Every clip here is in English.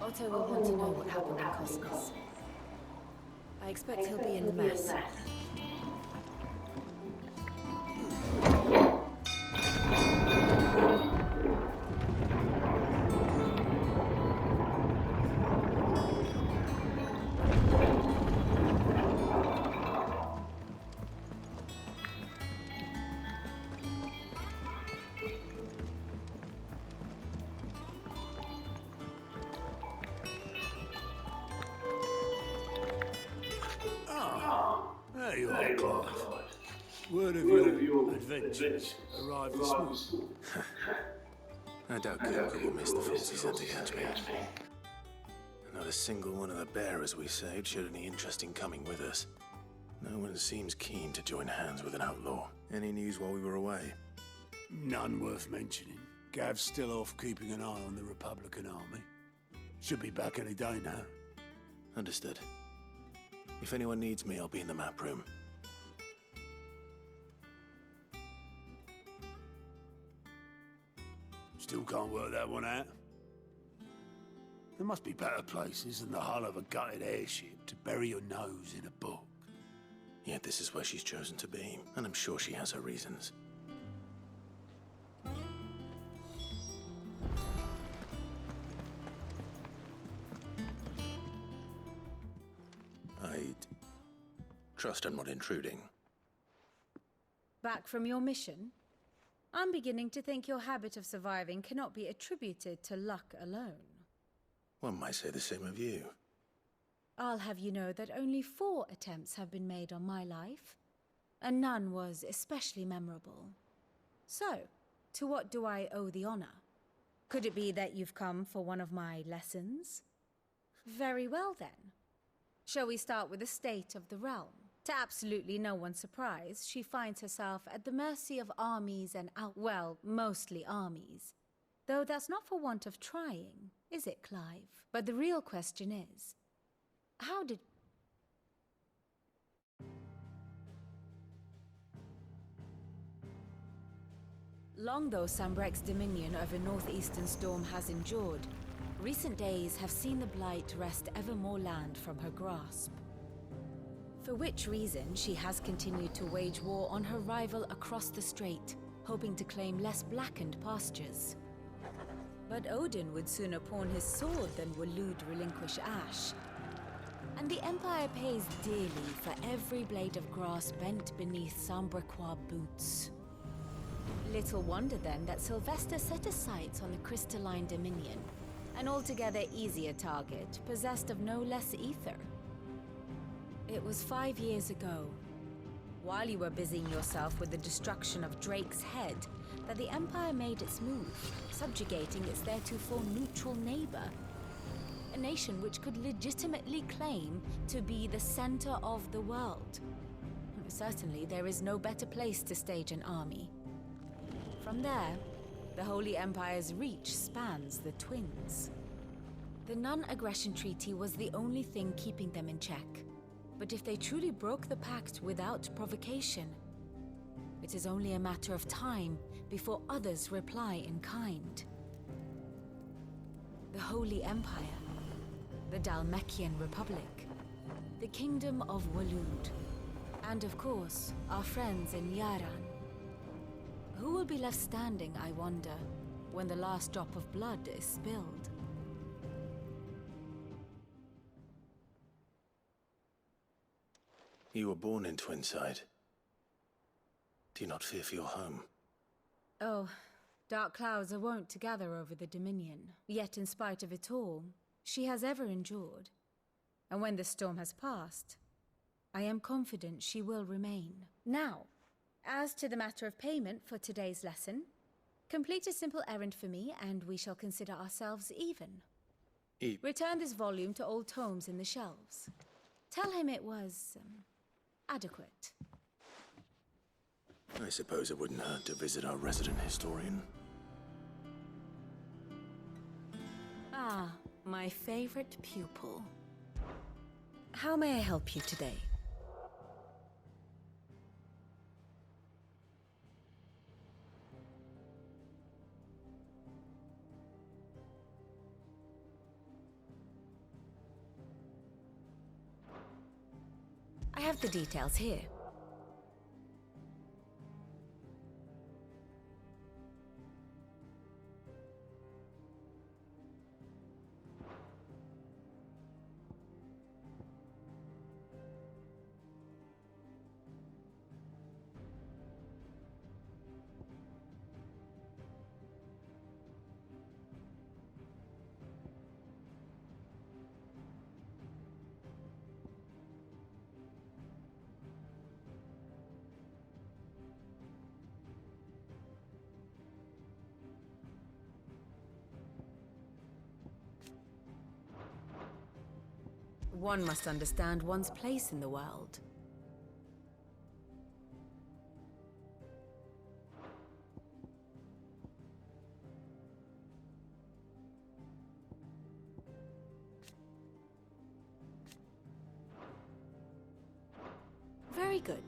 Otto will want to know what happened in Cosmos. I expect he'll be in the mess. There you are, Clive. Word of your adventures arrived this morning. I doubt Kirk will miss the thoughts he sent to catch me. Not a single one of the bearers we saved showed any interest in coming with us. No one seems keen to join hands with an outlaw. Any news while we were away? None worth mentioning. Gav's still off keeping an eye on the Republican army. Should be back any day now. Understood. If anyone needs me, I'll be in the map room. Still can't work that one out. There must be better places than the hull of a gutted airship to bury your nose in a book. Yet this is where she's chosen to be, and I'm sure she has her reasons. I'd trust I'm not intruding. Back from your mission? I'm beginning to think your habit of surviving cannot be attributed to luck alone. One might say the same of you. I'll have you know that only 4 attempts have been made on my life, and none was especially memorable. So, to what do I owe the honor? Could it be that you've come for one of my lessons? Very well then. Shall we start with the state of the realm? To absolutely no one's surprise, she finds herself at the mercy of armies and well, mostly armies. Though that's not for want of trying, is it, Clive? But the real question is, how did... Long though Sambrek's dominion over northeastern Storm has endured, recent days have seen the Blight wrest ever more land from her grasp. For which reason she has continued to wage war on her rival across the strait, hoping to claim less blackened pastures. But Odin would sooner pawn his sword than Waloed relinquish Ash. And the Empire pays dearly for every blade of grass bent beneath Sambrequois boots. Little wonder then that Sylvester set his sights on the crystalline dominion, an altogether easier target, possessed of no less ether. It was 5 years ago, while you were busying yourself with the destruction of Drake's head, that the Empire made its move, subjugating its theretofore neutral neighbor. A nation which could legitimately claim to be the center of the world. Certainly, there is no better place to stage an army. From there, the Holy Empire's reach spans the Twins. The non-aggression treaty was the only thing keeping them in check. But if they truly broke the pact without provocation, it is only a matter of time before others reply in kind. The Holy Empire, the Dhalmekian Republic, the Kingdom of Waloed, and of course, our friends in Yaran. Who will be left standing, I wonder, when the last drop of blood is spilled? You were born in Twinside. Do you not fear for your home? Oh, dark clouds are wont to gather over the Dominion. Yet in spite of it all, she has ever endured. And when the storm has passed, I am confident she will remain. Now, as to the matter of payment for today's lesson, complete a simple errand for me and we shall consider ourselves even. Return this volume to old tomes in the shelves. Tell him it was, adequate. I suppose it wouldn't hurt to visit our resident historian. Ah, my favorite pupil. How may I help you today? I have the details here. One must understand one's place in the world. Very good.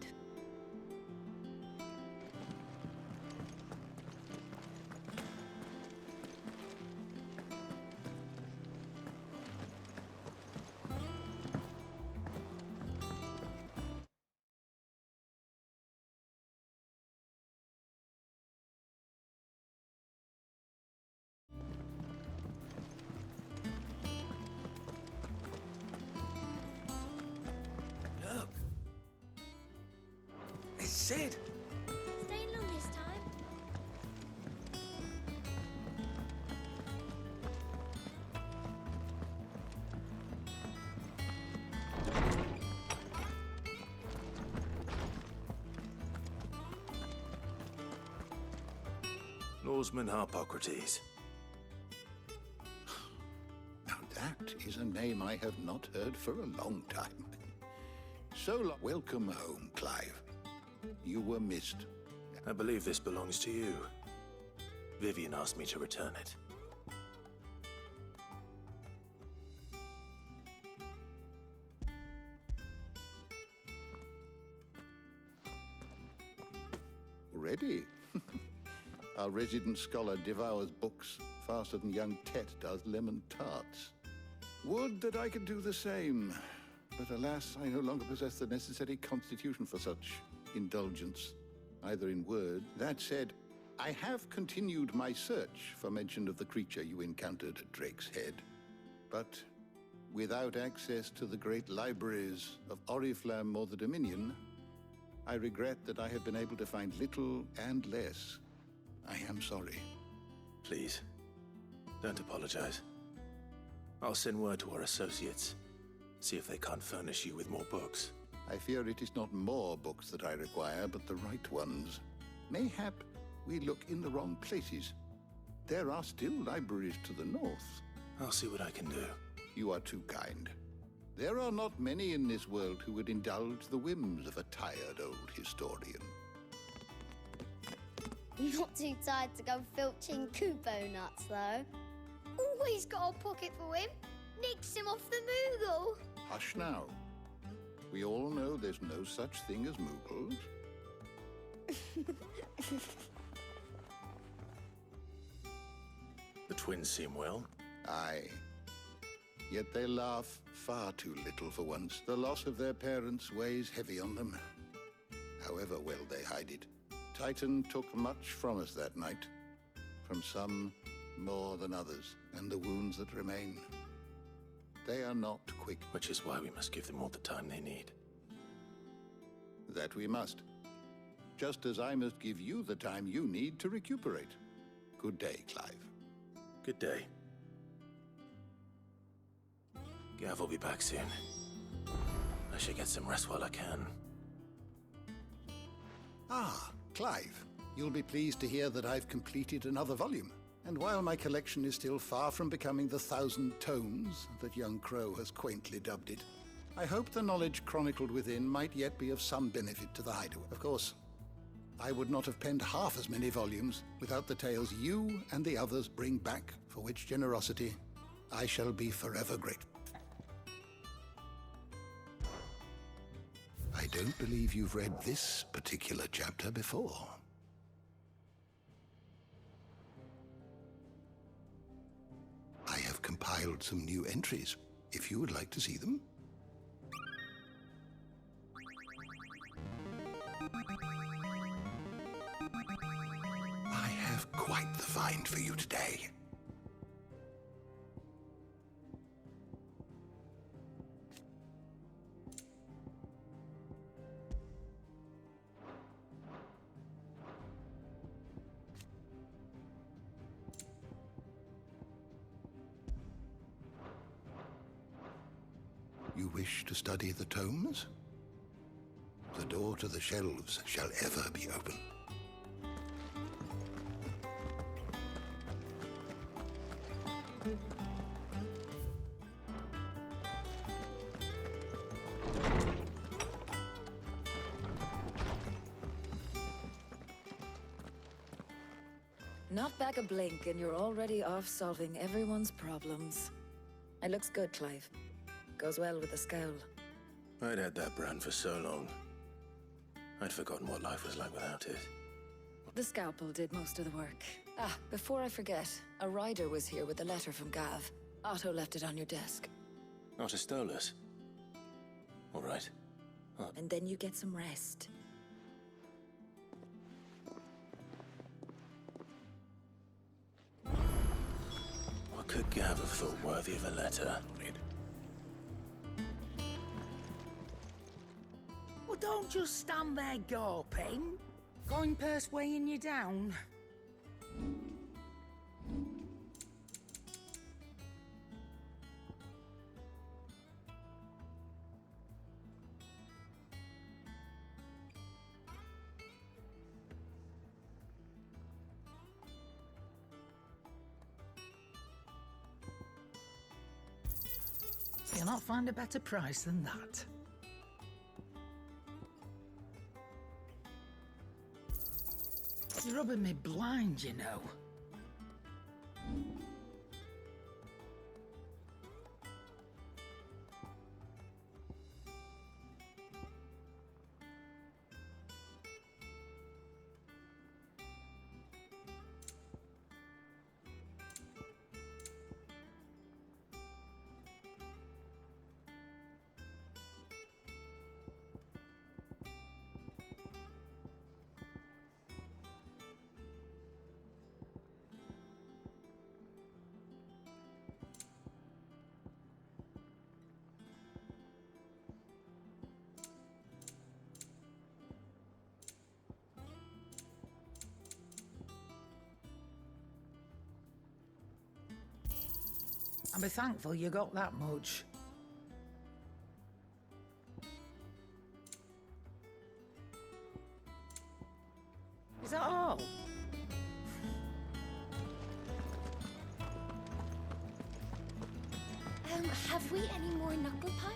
Look. It's Sid. Staying long this time? Lawsman Harpocrates. Now that is a name I have not heard for a long time. So long. Welcome home, Clive. You were missed. I believe this belongs to you. Vivian asked me to return it. Ready? Our resident scholar devours books faster than young Tet does lemon tarts. Would that I could do the same. But alas, I no longer possess the necessary constitution for such indulgence, either in word. That said, I have continued my search for mention of the creature you encountered at Drake's Head. But without access to the great libraries of Oriflamme or the Dominion, I regret that I have been able to find little and less. I am sorry. Please, don't apologize. I'll send word to our associates. See if they can't furnish you with more books. I fear it is not more books that I require, but the right ones. Mayhap we look in the wrong places. There are still libraries to the north. I'll see what I can do. You are too kind. There are not many in this world who would indulge the whims of a tired old historian. Not too tired to go filching Kupo nuts, though. Always got a pocket for him. Nicks him off the Moogle. Hush now. We all know there's no such thing as Moogles. The twins seem well. Aye. Yet they laugh far too little for once. The loss of their parents weighs heavy on them. However well they hide it. Titan took much from us that night. From some more than others, and the wounds that remain. They are not quick. Which is why we must give them all the time they need. That we must. Just as I must give you the time you need to recuperate. Good day, Clive. Good day. Gav will be back soon. I should get some rest while I can. Ah, Clive. You'll be pleased to hear that I've completed another volume. And while my collection is still far from becoming the 1,000 tomes that young Crow has quaintly dubbed it, I hope the knowledge chronicled within might yet be of some benefit to the Hideaway. Of course, I would not have penned half as many volumes without the tales you and the others bring back, for which generosity I shall be forever grateful. I don't believe you've read this particular chapter before. I have compiled some new entries, if you would like to see them. quite the find for you today. You wish to study the tomes? The door to the shelves shall ever be open. Not back a blink and you're already off solving everyone's problems. It looks good, Clive. Goes well with the scowl. I'd had that brand for so long. I'd forgotten what life was like without it. The scalpel did most of the work. Ah, before I forget, a rider was here with a letter from Gav. Otto left it on your desk. Not a stolus. All right. And then you get some rest. What could Gav have thought worthy of a letter? Well, don't just stand there gawping. Going purse weighing you down. You'll not find a better price than that. You're rubbing me blind, you know. And be thankful you got that much. Is that all? Have we any more knuckle puck?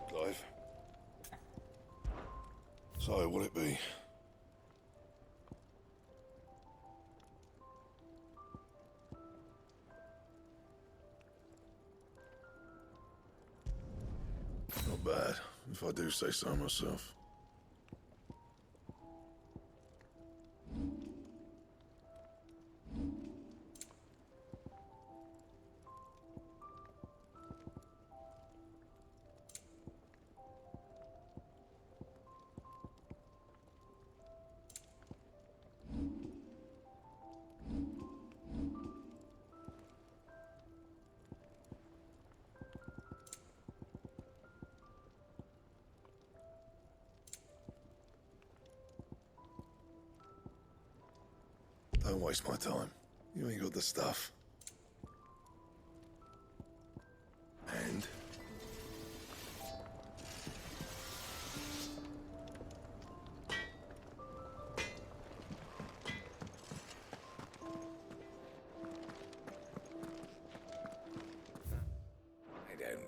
Clive. So, what'll it be? Not bad, if I do say so myself. Don't waste my time. You ain't got the stuff. And? I don't.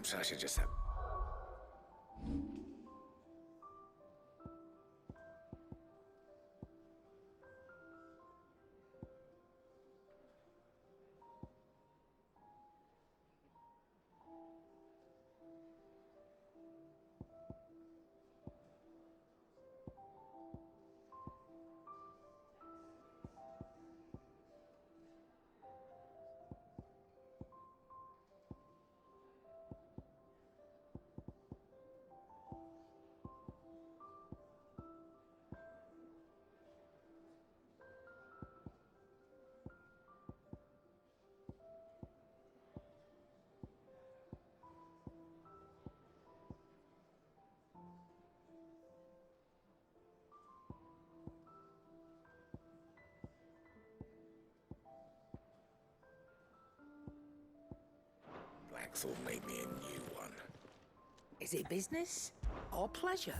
Perhaps I should just have... Blackthorn made me a new one. Is it business or pleasure?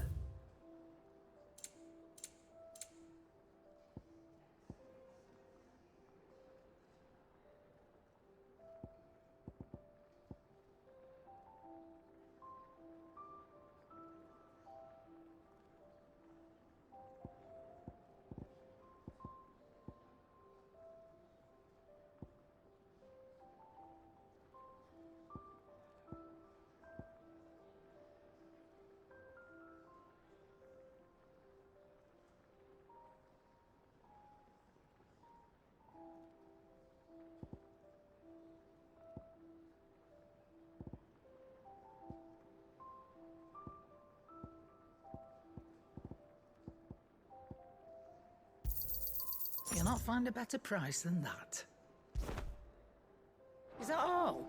You'll not find a better price than that. Is that all?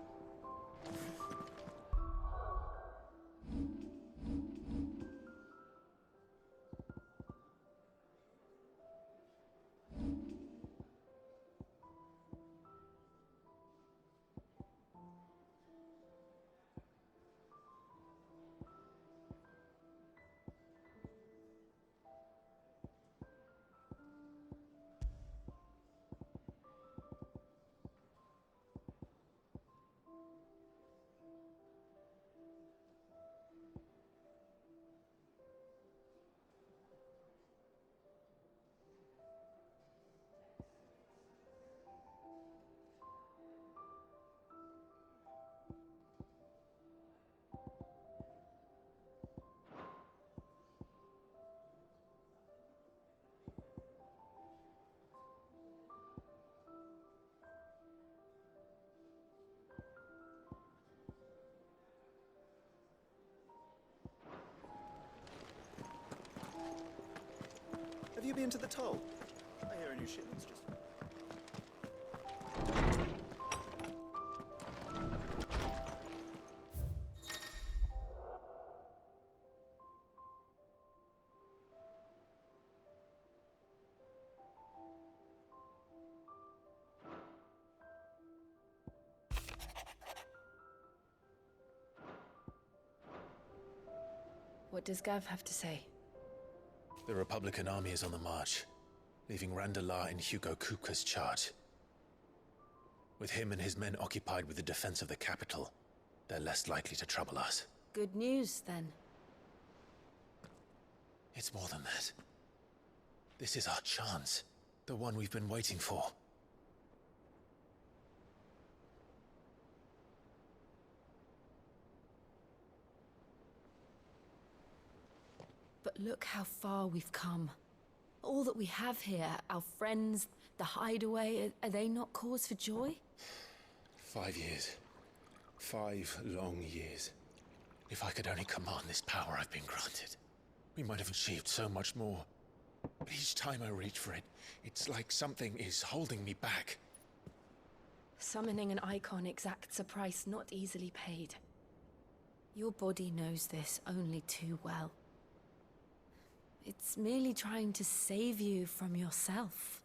Have you been to the toll? I hear a new shipment's just... What does Gav have to say? The Republican army is on the march, leaving Randalar in Hugo Kupka's charge. With him and his men occupied with the defense of the capital, they're less likely to trouble us. Good news, then. It's more than that. This is our chance, the one we've been waiting for. But look how far we've come. All that we have here, our friends, the hideaway, are they not cause for joy? 5 years. 5 long years. If I could only command this power I've been granted, we might have achieved so much more. But each time I reach for it, it's like something is holding me back. Summoning an icon exacts a price not easily paid. Your body knows this only too well. It's merely trying to save you from yourself.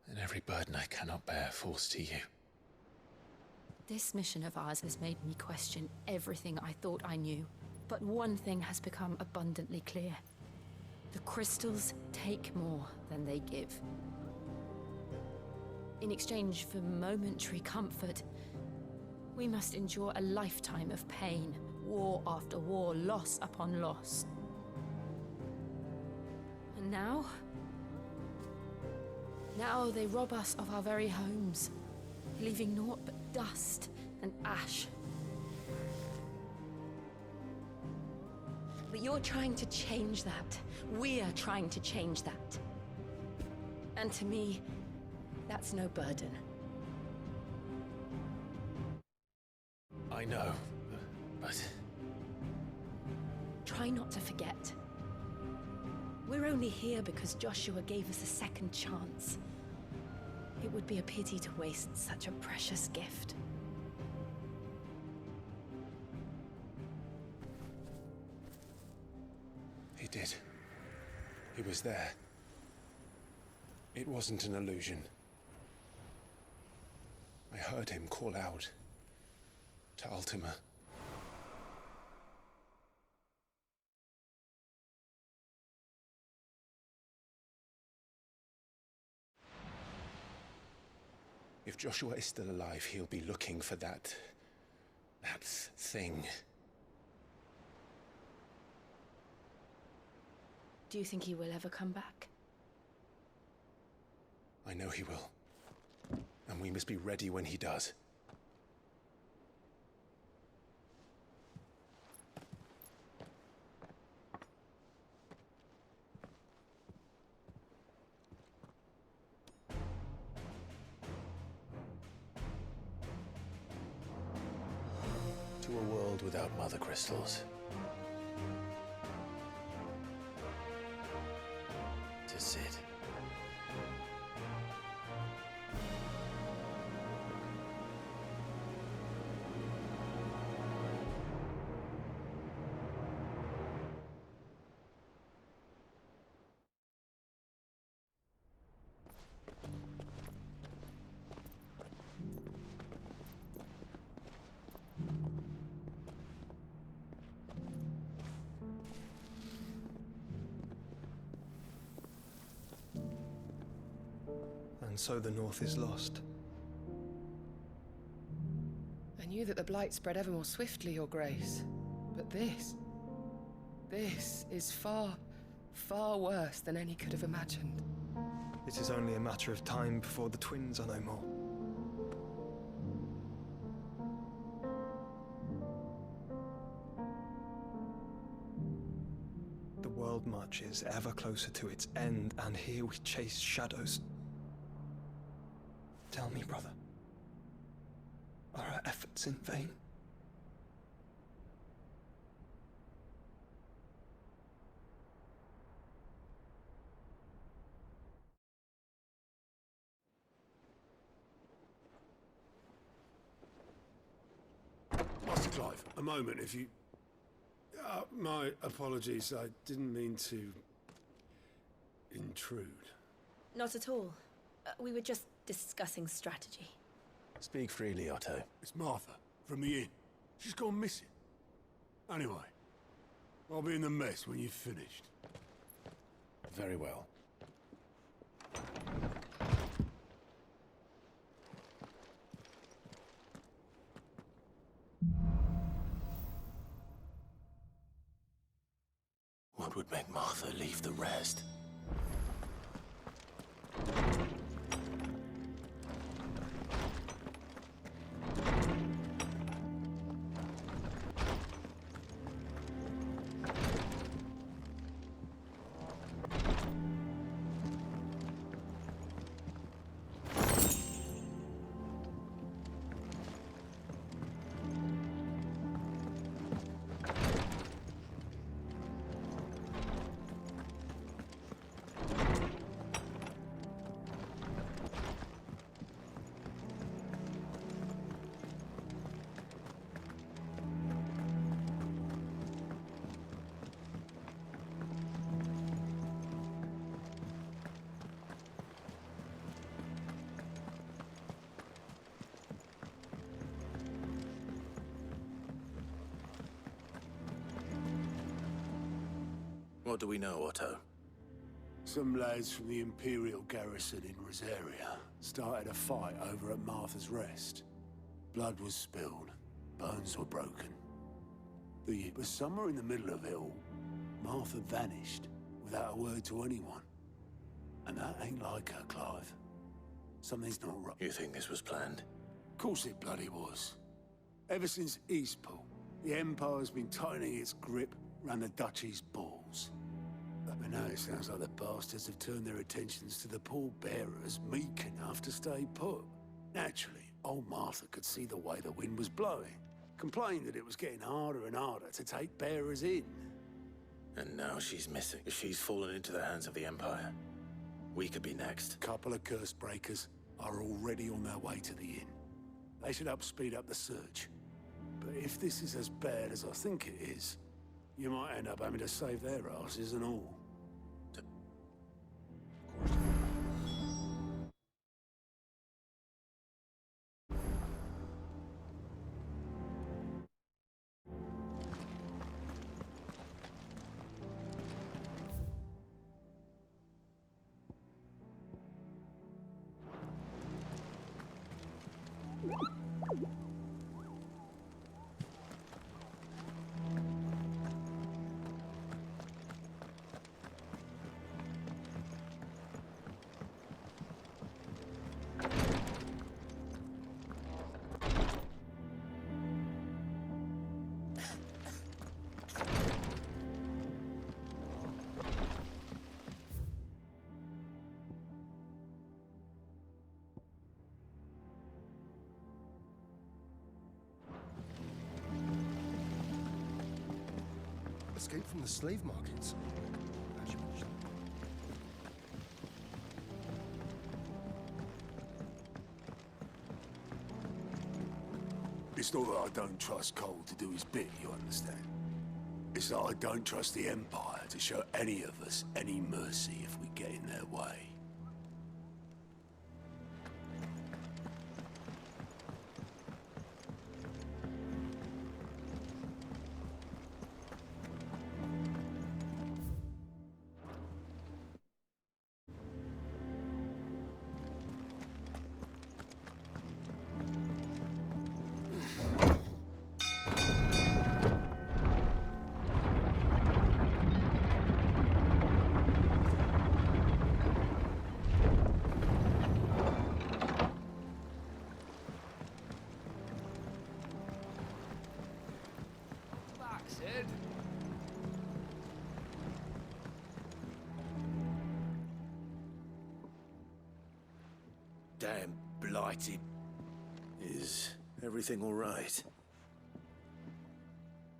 And every burden I cannot bear falls to you. This mission of ours has made me question everything I thought I knew. But one thing has become abundantly clear. The crystals take more than they give. In exchange for momentary comfort, We must endure a lifetime of pain, war after war, loss upon loss. And now? Now they rob us of our very homes, leaving naught but dust and ash. But you're trying to change that. We're trying to change that. And to me, that's no burden. I know, but... Try not to forget. We're only here because Joshua gave us a second chance. It would be a pity to waste such a precious gift. He did. He was there. It wasn't an illusion. I heard him call out to Ultima. If Joshua is still alive, he'll be looking for that thing. Do you think he will ever come back? I know he will. And we must be ready when he does. To a world without mother crystals. To Sid. And so the North is lost. I knew that the Blight spread ever more swiftly, Your Grace. But this is far, far worse than any could have imagined. It is only a matter of time before the twins are no more. The world marches ever closer to its end, and here we chase shadows. Tell me, brother, are our efforts in vain? Master Clive, a moment, if you... my apologies, I didn't mean to... intrude. Not at all. We were just discussing strategy. Speak freely, Otto. It's Martha, from the inn. She's gone missing. Anyway, I'll be in the mess when you've finished. Very well. What would make Martha leave the rest? What do we know, Otto? Some lads from the Imperial garrison in Rosaria started a fight over at Martha's Rest. Blood was spilled, bones were broken. But somewhere in the middle of it all, Martha vanished without a word to anyone. And that ain't like her, Clive. Something's not right. You think this was planned? Of course it bloody was. Ever since Eastpool, the Empire's been tightening its grip around the Duchy's balls. But now it sounds like the bastards have turned their attentions to the pallbearers meek enough to stay put. Naturally, old Martha could see the way the wind was blowing, complained that it was getting harder and harder to take bearers in. And now she's missing. If she's fallen into the hands of the Empire, we could be next. Couple of curse breakers are already on their way to the inn. They should speed up the search. But if this is as bad as I think it is, you might end up having to save their asses and all. Escape from the slave markets. How'd you manage that? It's not that I don't trust Cole to do his bit, you understand? It's that I don't trust the Empire to show any of us any mercy if we get in their way. Damn blighted. Is everything all right?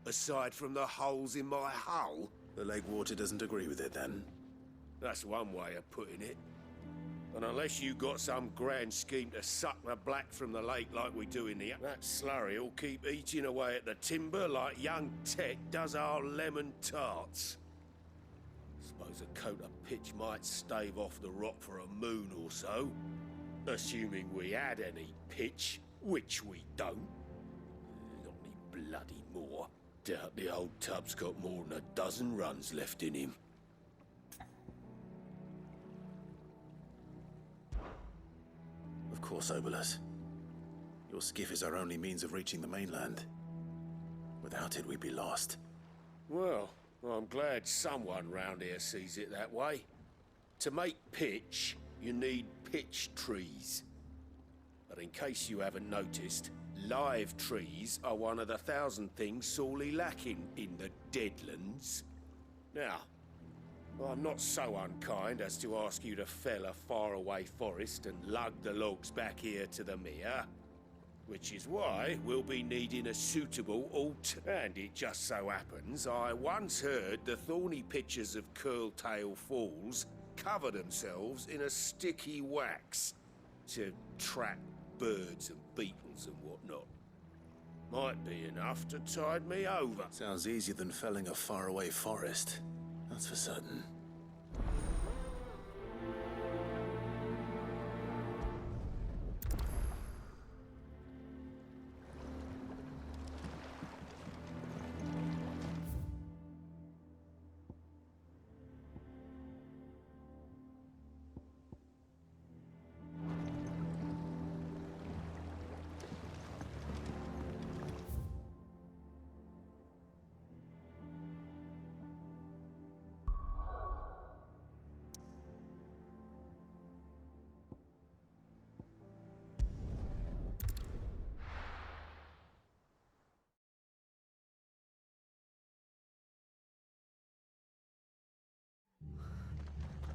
Aside from the holes in my hull? The lake water doesn't agree with it, then? That's one way of putting it. And unless you got some grand scheme to suck the black from the lake like we do in the... That slurry'll keep eating away at the timber like young Tech does our lemon tarts. Suppose a coat of pitch might stave off the rot for a moon or so. Assuming we had any pitch, which we don't. Not any bloody more. Doubt the old tub's got more than a dozen runs left in him. Of course, Obolus. Your skiff is our only means of reaching the mainland. Without it, we'd be lost. Well, I'm glad someone round here sees it that way. To make pitch, you need pitch trees. But in case you haven't noticed, live trees are one of the 1,000 things sorely lacking in the Deadlands. Now, I'm not so unkind as to ask you to fell a faraway forest and lug the logs back here to the mere, which is why we'll be needing a suitable And it just so happens I once heard the thorny pitchers of Curltail Falls cover themselves in a sticky wax to trap birds and beetles and whatnot. Might be enough to tide me over. Sounds easier than felling a faraway forest. That's for certain.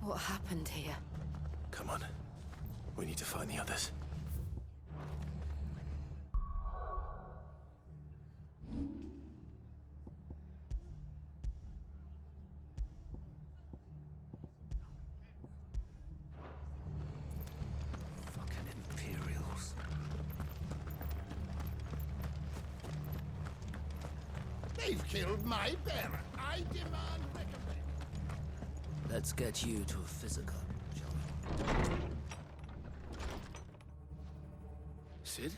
What happened here? Come on. We need to find the others. Fucking Imperials. They've killed my bearer. I demand recompense. Let's get you to a physical, shall we? Sid?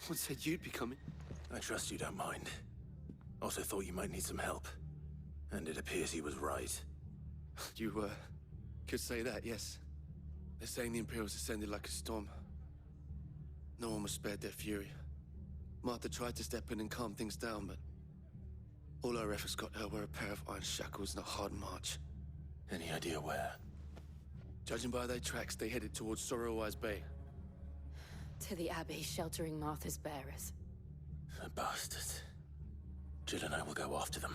What said you'd be coming? I trust you don't mind. Also thought you might need some help. And it appears he was right. You, could say that, yes. They're saying the Imperials descended like a storm. No one was spared their fury. Martha tried to step in and calm things down, but all our efforts got her were a pair of iron shackles and a hard march. Any idea where? Judging by their tracks, they headed towards Sorrowwise Bay. To the Abbey, sheltering Martha's bearers. The bastards. Jill and I will go after them.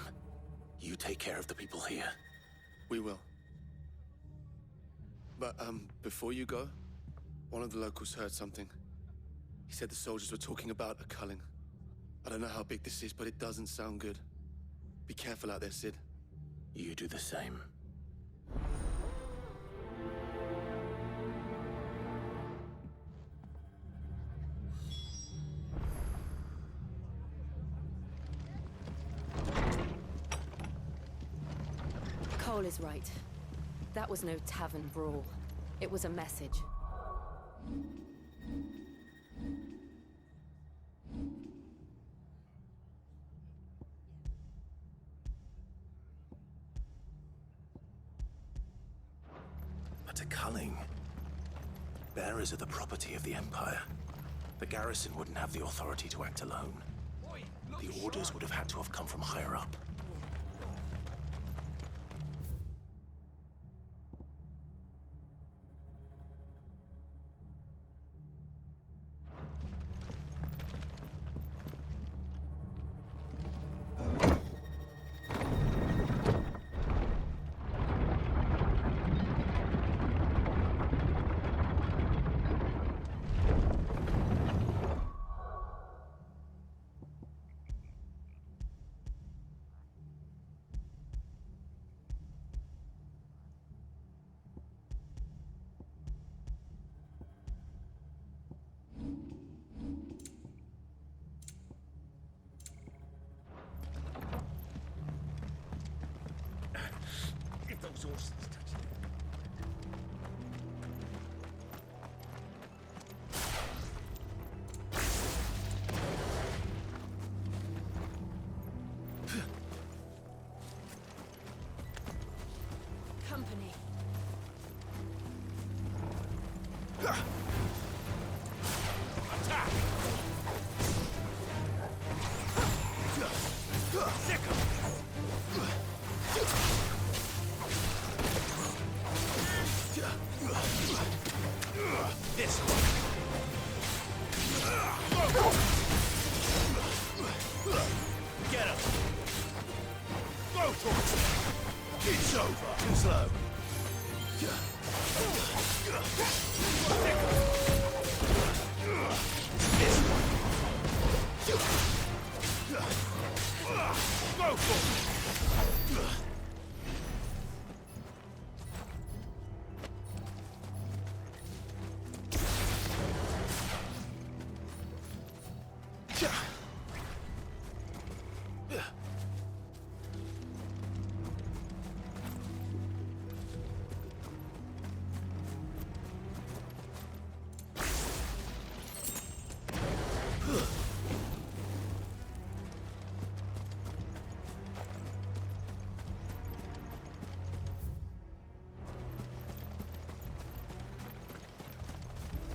You take care of the people here. We will. But, before you go, one of the locals heard something. He said the soldiers were talking about a culling. I don't know how big this is, but it doesn't sound good. Be careful out there, Sid. You do the same. Cole is right. That was no tavern brawl. It was a message. But a culling. Bearers are the property of the Empire. The garrison wouldn't have the authority to act alone. The orders would have had to have come from higher up. If those horses touch it. Company. Attack! Sick 'em! This one. Get him! Go for it! It's over! Too slow. This one. Go for it!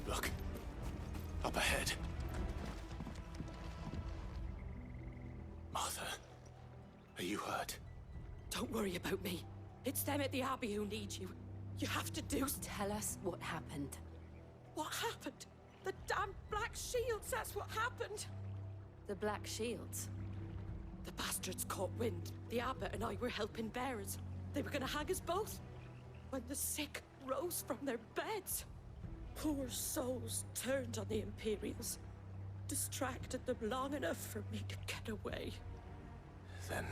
Look. Up ahead. Martha, are you hurt? Don't worry about me. It's them at the Abbey who need you. You have to do... Tell us what happened. What happened? The damn Black Shields, that's what happened. The Black Shields? The bastards caught wind. The abbot and I were helping bearers. They were gonna hang us both. when the sick rose from their beds. Poor souls turned on the Imperials, distracted them long enough for me to get away. Then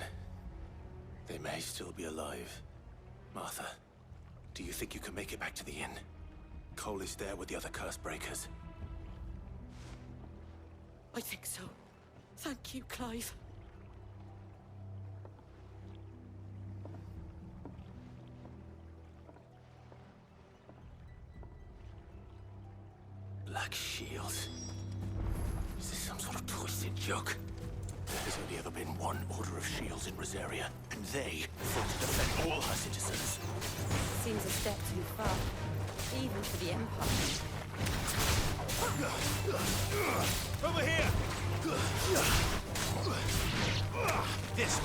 they may still be alive. Martha, do you think you can make it back to the inn? Cole is there with the other curse breakers. I think so. Thank you, Clive. Black shields. Is this some sort of twisted joke? There's only ever been one Order of Shields in Rosaria, and they fought to defend all her citizens. Seems a step too far, even for the Empire. Over here! This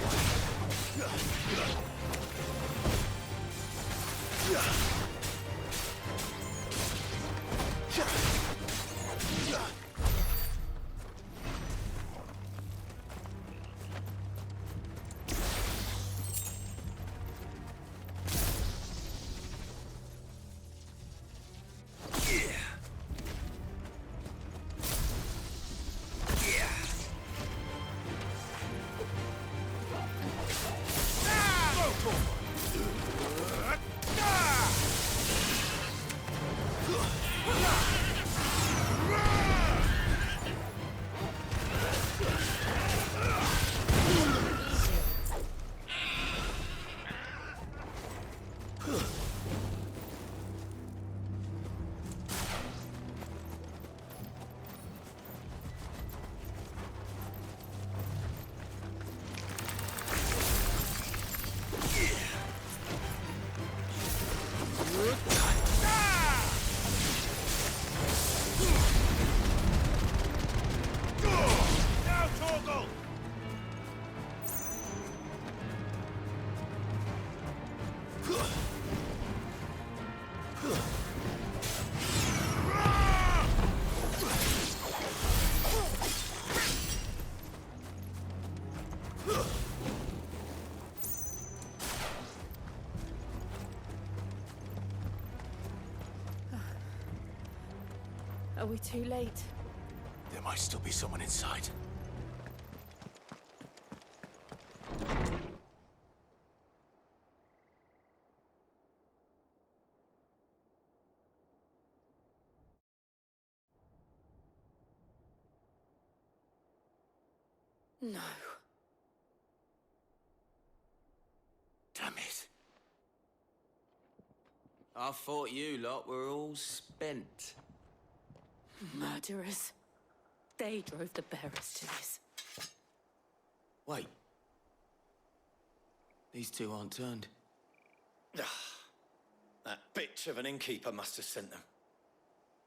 Are we too late? There might still be someone inside. No. Damn it. I thought you lot were all spent. Murderers. They drove the bearers to this. Wait. These two aren't turned. That bitch of an innkeeper must have sent them.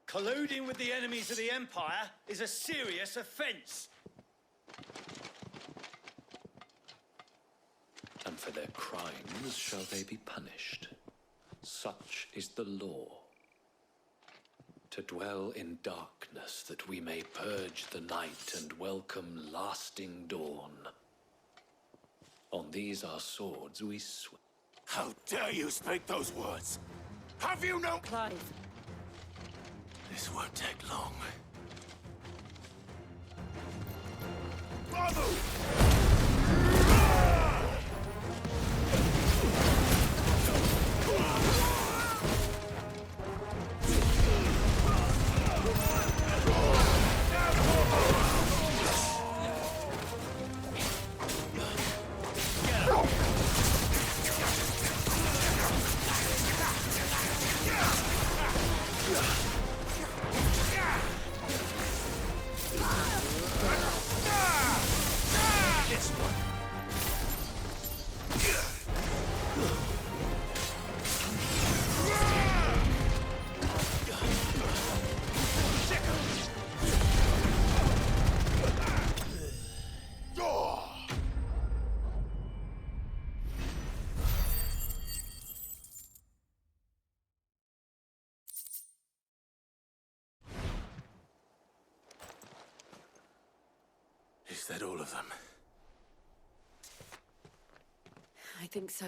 Colluding with the enemies of the Empire is a serious offense. And for their crimes shall they be punished. Such is the law. To dwell in darkness that we may purge the night and welcome lasting dawn. On these our swords we swear. How dare you speak those words? Have you no... Clive. This won't take long. Is that all of them? I think so.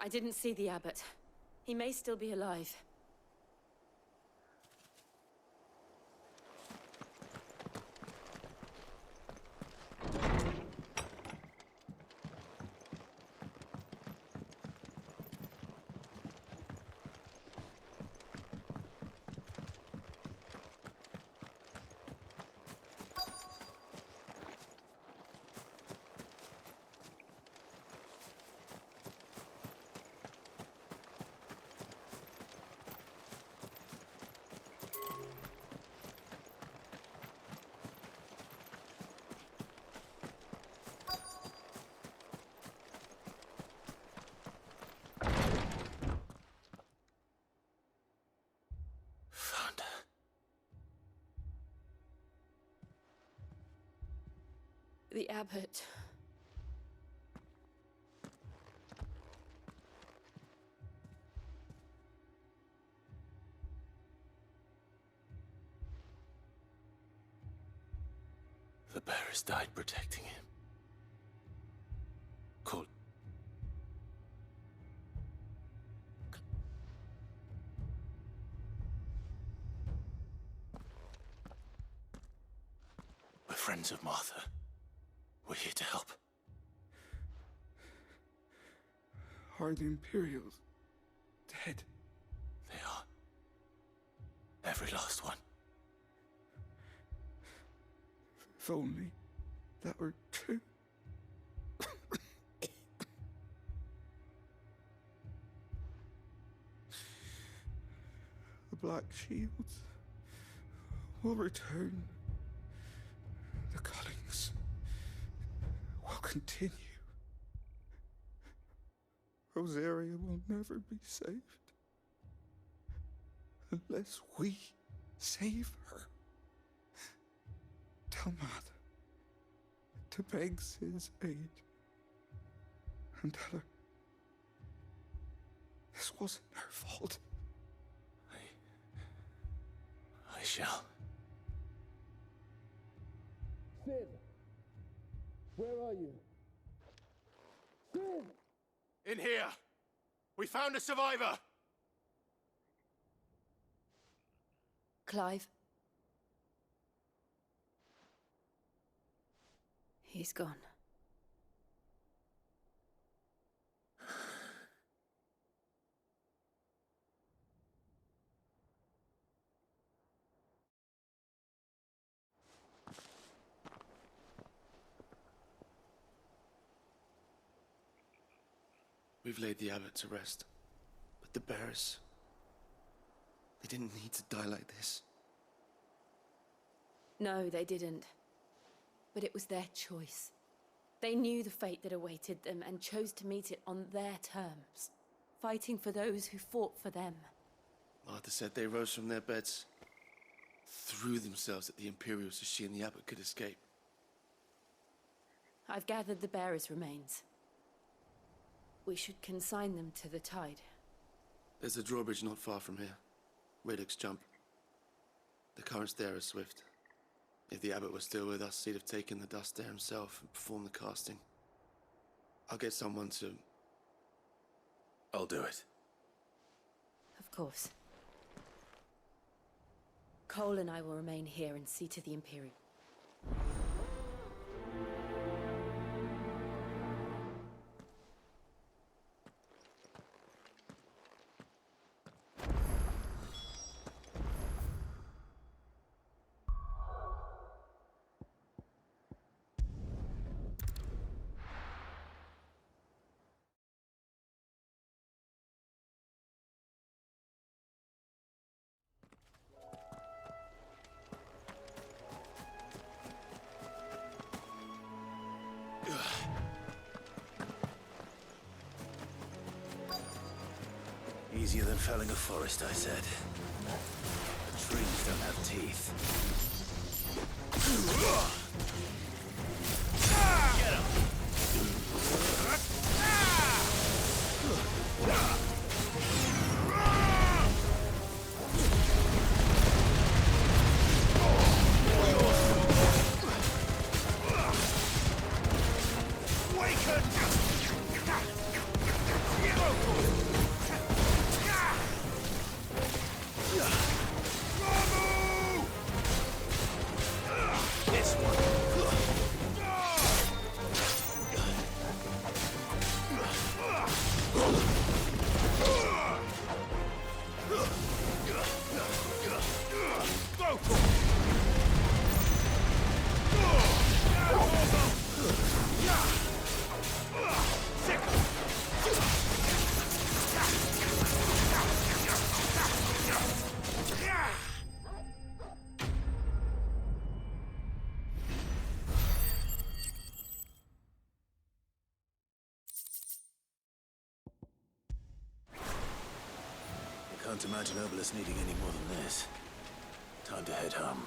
I didn't see the abbot. He may still be alive. The abbot. The bearers died protecting him. Called. We're friends of Martha. We're here to help. Are the Imperials dead? They are. Every last one. If only that were true. The Black Shields will return. The cullings will continue. Rosaria will never be saved unless we save her. Tell Martha to beg Sid's aid and tell her this wasn't her fault. I shall. Sid! Where are you? Sid! In here! We found a survivor! Clive. He's gone. We've laid the abbot to rest. But the bearers... they didn't need to die like this. No, they didn't. But it was their choice. They knew the fate that awaited them and chose to meet it on their terms, fighting for those who fought for them. Martha said they rose from their beds, threw themselves at the Imperials so she and the abbot could escape. I've gathered the bearers' remains. We should consign them to the tide. There's a drawbridge not far from here. Reddock's Jump. The currents there are swift. If the abbot was still with us, he'd have taken the dust there himself and performed the casting. I'll get someone to... I'll do it. Of course. Cole and I will remain here and see to the Imperial. Easier than felling a forest, I said. The trees don't have teeth. Get him! Waken! Can't imagine Obelisk needing any more than this. Time to head home.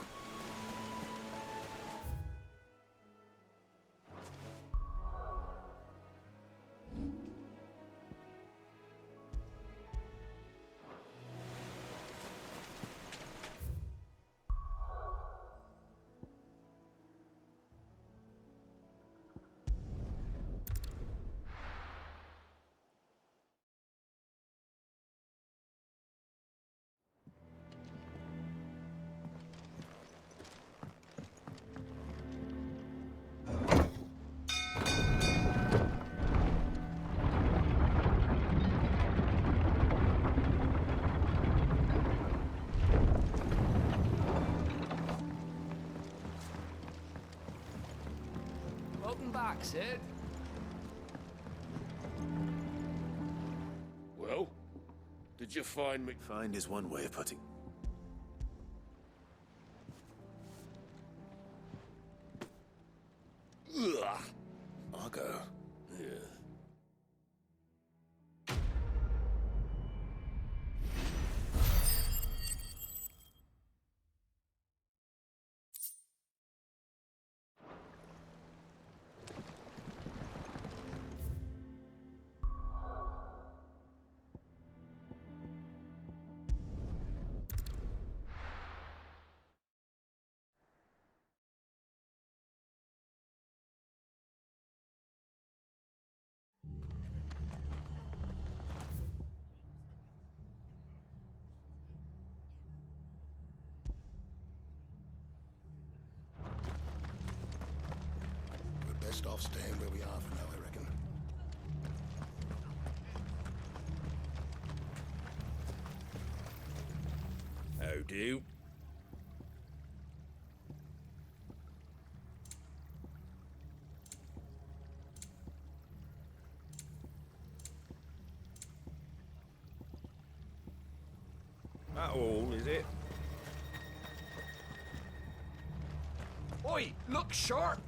Welcome back, Sid. Well, did you find me? Find is one way of putting. Ugh. I'll go. Yeah. We're best off staying where we are for now, I reckon. How do? That all, is it? Oi, look sharp!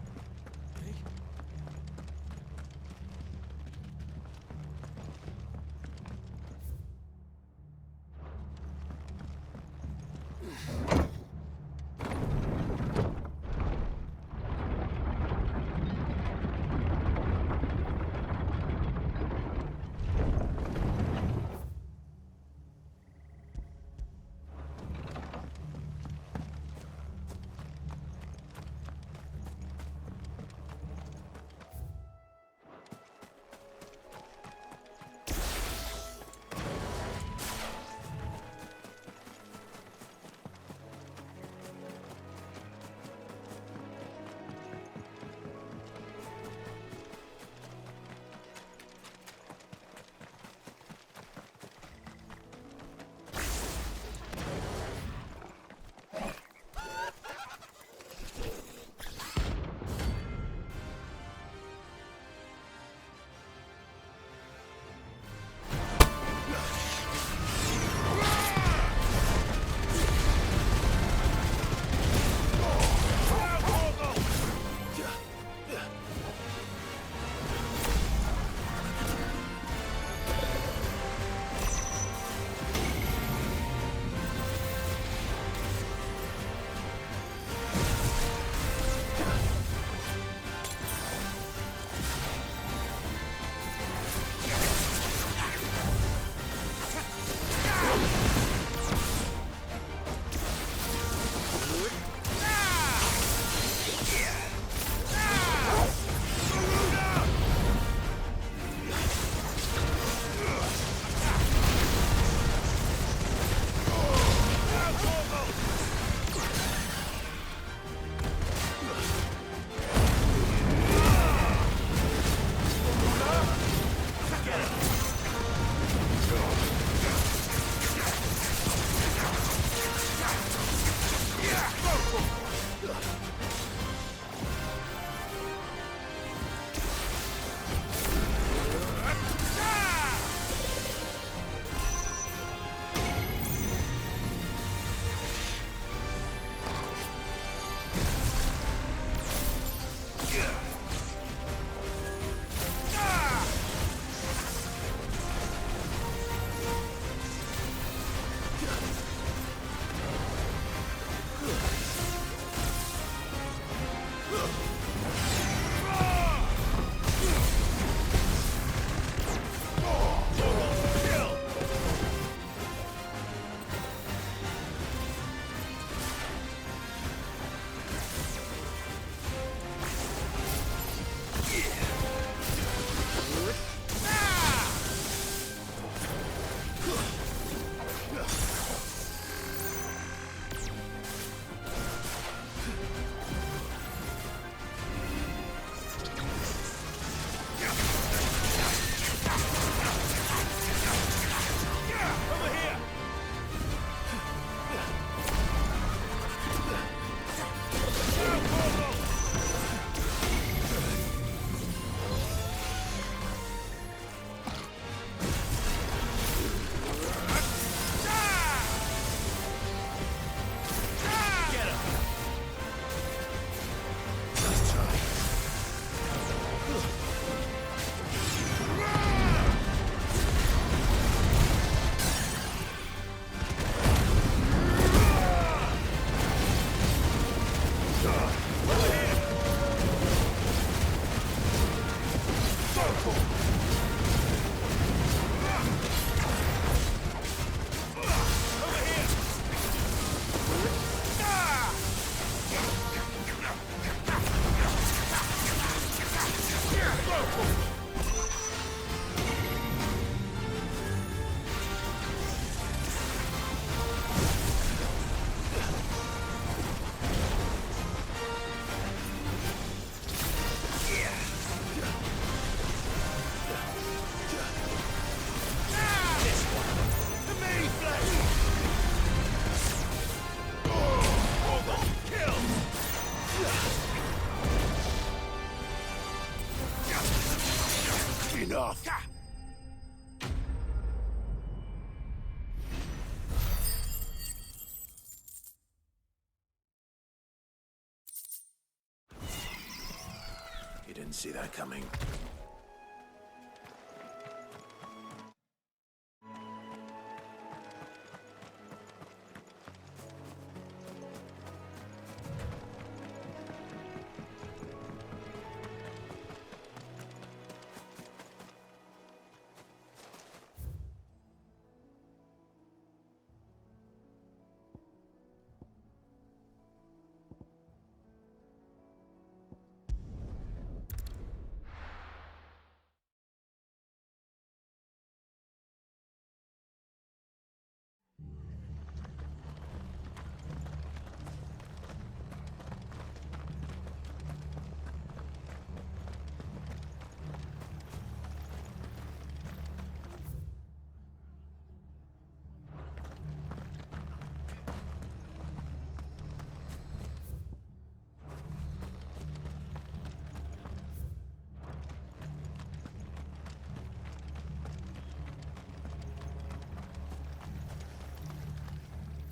didn't see that coming.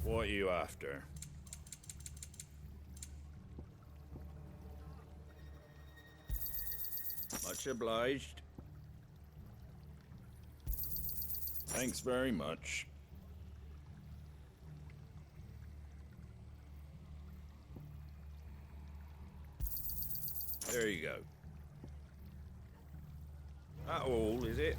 What are you after? Much obliged. Thanks very much. There you go. That all, is it?